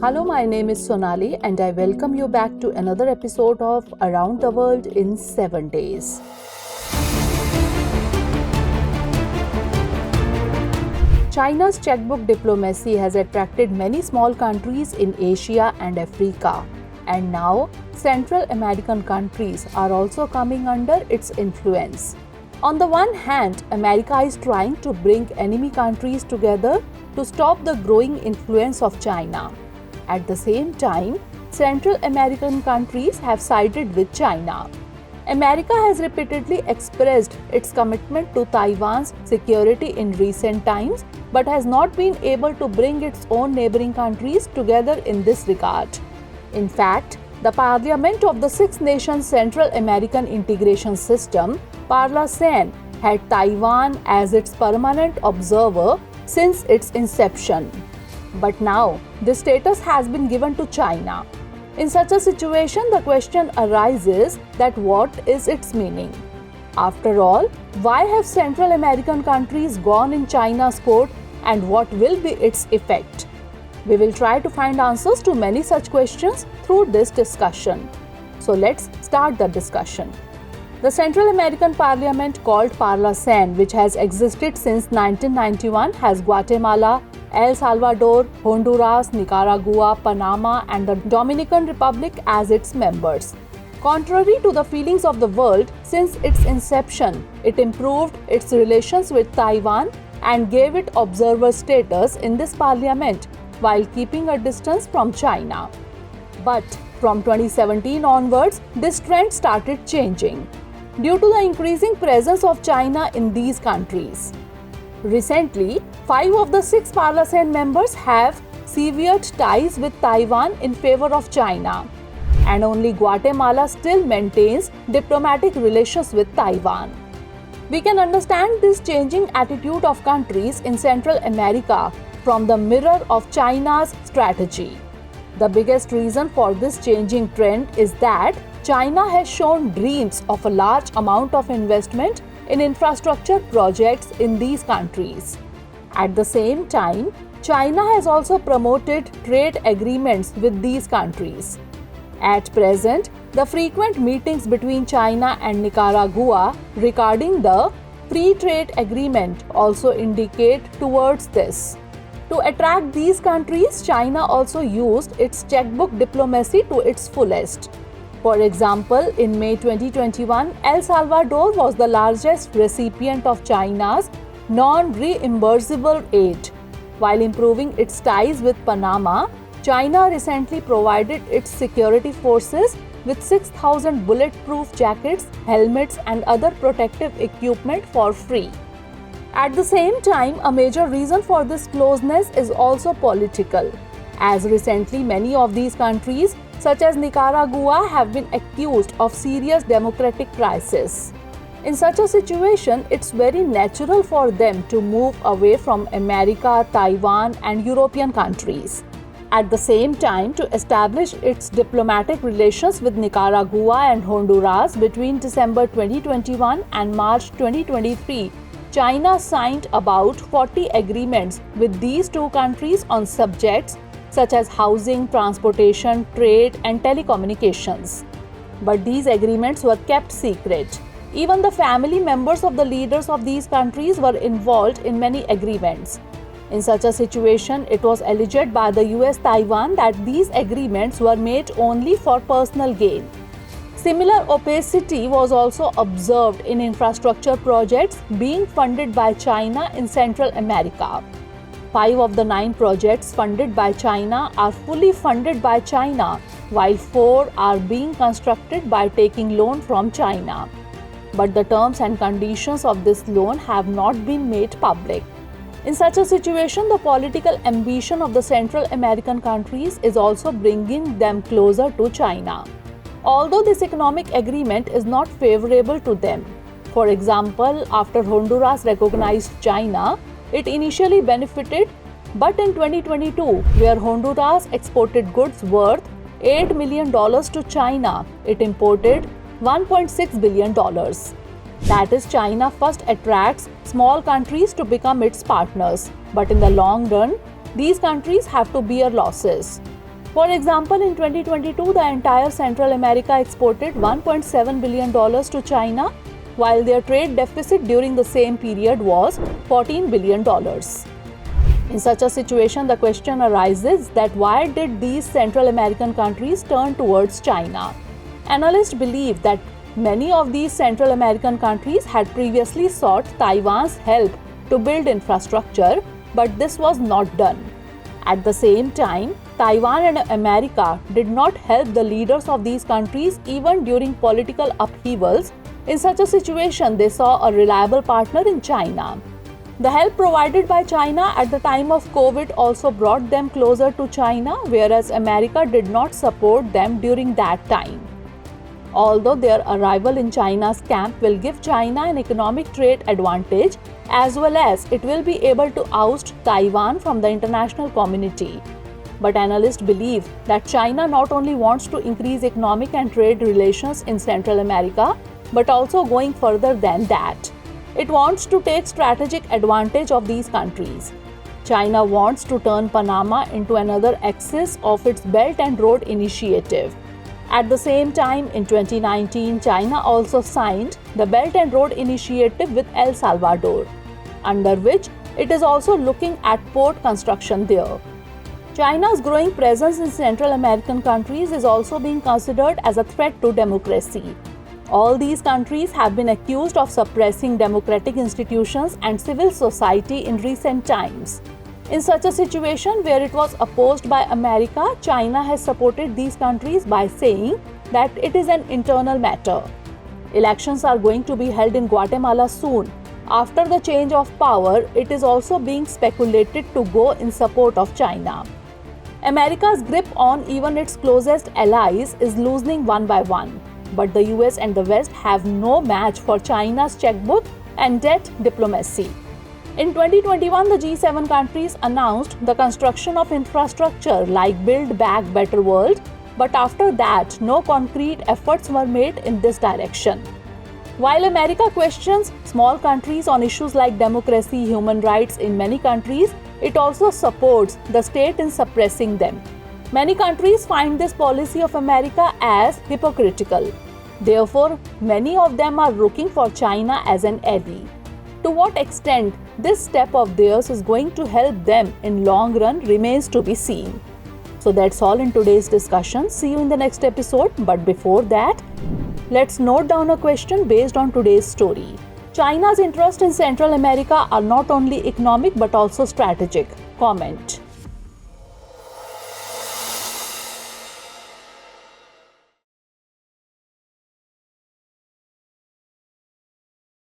Hello, my name is Sonali and I welcome you back to another episode of Around the World in 7 Days. China's checkbook diplomacy has attracted many small countries in Asia and Africa, and now Central American countries are also coming under its influence. On the one hand, America is trying to bring enemy countries together to stop the growing influence of China. At the same time, Central American countries have sided with China. America has repeatedly expressed its commitment to Taiwan's security in recent times, but has not been able to bring its own neighboring countries together in this regard. In fact, the Parliament of the Six Nations Central American Integration System, PARLA-CEN, had Taiwan as its permanent observer since its inception. But now, this status has been given to China. In such a situation, the question arises that what is its meaning? After all, why have Central American countries gone in China's court and what will be its effect? We will try to find answers to many such questions through this discussion. So let's start the discussion. The Central American Parliament, called PARLA-CEN, which has existed since 1991, has Guatemala, El Salvador, Honduras, Nicaragua, Panama, and the Dominican Republic as its members. Contrary to the feelings of the world, since its inception, it improved its relations with Taiwan and gave it observer status in this parliament while keeping a distance from China. But from 2017 onwards, this trend started changing due to the increasing presence of China in these countries. Recently, 5 of the 6 PARLA-CEN members have severed ties with Taiwan in favor of China, and only Guatemala still maintains diplomatic relations with Taiwan. We can understand this changing attitude of countries in Central America from the mirror of China's strategy. The biggest reason for this changing trend is that China has shown dreams of a large amount of investment in infrastructure projects in these countries. At the same time, China has also promoted trade agreements with these countries. At present, the frequent meetings between China and Nicaragua regarding the free trade agreement also indicate towards this. To attract these countries, China also used its checkbook diplomacy to its fullest. For example, in May 2021, El Salvador was the largest recipient of China's non-reimbursable aid. While improving its ties with Panama, China recently provided its security forces with 6,000 bulletproof jackets, helmets, and other protective equipment for free. At the same time, a major reason for this closeness is also political, as recently many of these countries, such as Nicaragua, have been accused of serious democratic crisis. In such a situation, it's very natural for them to move away from America, Taiwan, and European countries. At the same time, to establish its diplomatic relations with Nicaragua and Honduras between December 2021 and March 2023, China signed about 40 agreements with these two countries on subjects such as housing, transportation, trade, and telecommunications. But these agreements were kept secret. Even the family members of the leaders of these countries were involved in many agreements. In such a situation, it was alleged by the US Taiwan that these agreements were made only for personal gain. Similar opacity was also observed in infrastructure projects being funded by China in Central America. 5 of the 9 projects funded by China are fully funded by China, while 4 are being constructed by taking loan from China. But the terms and conditions of this loan have not been made public. In such a situation, the political ambition of the Central American countries is also bringing them closer to China. Although this economic agreement is not favorable to them. For example, after Honduras recognized China, it initially benefited, but in 2022, where Honduras exported goods worth $8 million to China, it imported $1.6 billion. That is, China first attracts small countries to become its partners, but in the long run, these countries have to bear losses. For example, in 2022, the entire Central America exported $1.7 billion to China, while their trade deficit during the same period was $14 billion. In such a situation, the question arises that why did these Central American countries turn towards China? Analysts believe that many of these Central American countries had previously sought Taiwan's help to build infrastructure, but this was not done. At the same time, Taiwan and America did not help the leaders of these countries even during political upheavals. In such a situation, they saw a reliable partner in China. The help provided by China at the time of COVID also brought them closer to China, whereas America did not support them during that time. Although their arrival in China's camp will give China an economic trade advantage, as well as it will be able to oust Taiwan from the international community. But analysts believe that China not only wants to increase economic and trade relations in Central America, but also going further than that. It wants to take strategic advantage of these countries. China wants to turn Panama into another axis of its Belt and Road Initiative. At the same time, in 2019, China also signed the Belt and Road Initiative with El Salvador, under which it is also looking at port construction there. China's growing presence in Central American countries is also being considered as a threat to democracy. All these countries have been accused of suppressing democratic institutions and civil society in recent times. In such a situation where it was opposed by America, China has supported these countries by saying that it is an internal matter. Elections are going to be held in Guatemala soon. After the change of power, it is also being speculated to go in support of China. America's grip on even its closest allies is loosening one by one. But the US and the West have no match for China's checkbook and debt diplomacy. In 2021, the G7 countries announced the construction of infrastructure like Build Back Better World, but after that, no concrete efforts were made in this direction. While America questions small countries on issues like democracy, human rights in many countries, it also supports the state in suppressing them. Many countries find this policy of America as hypocritical. Therefore, many of them are looking for China as an ally. To what extent this step of theirs is going to help them in long run remains to be seen. So that's all in today's discussion. See you in the next episode. But before that, let's note down a question based on today's story. China's interests in Central America are not only economic but also strategic. Comment.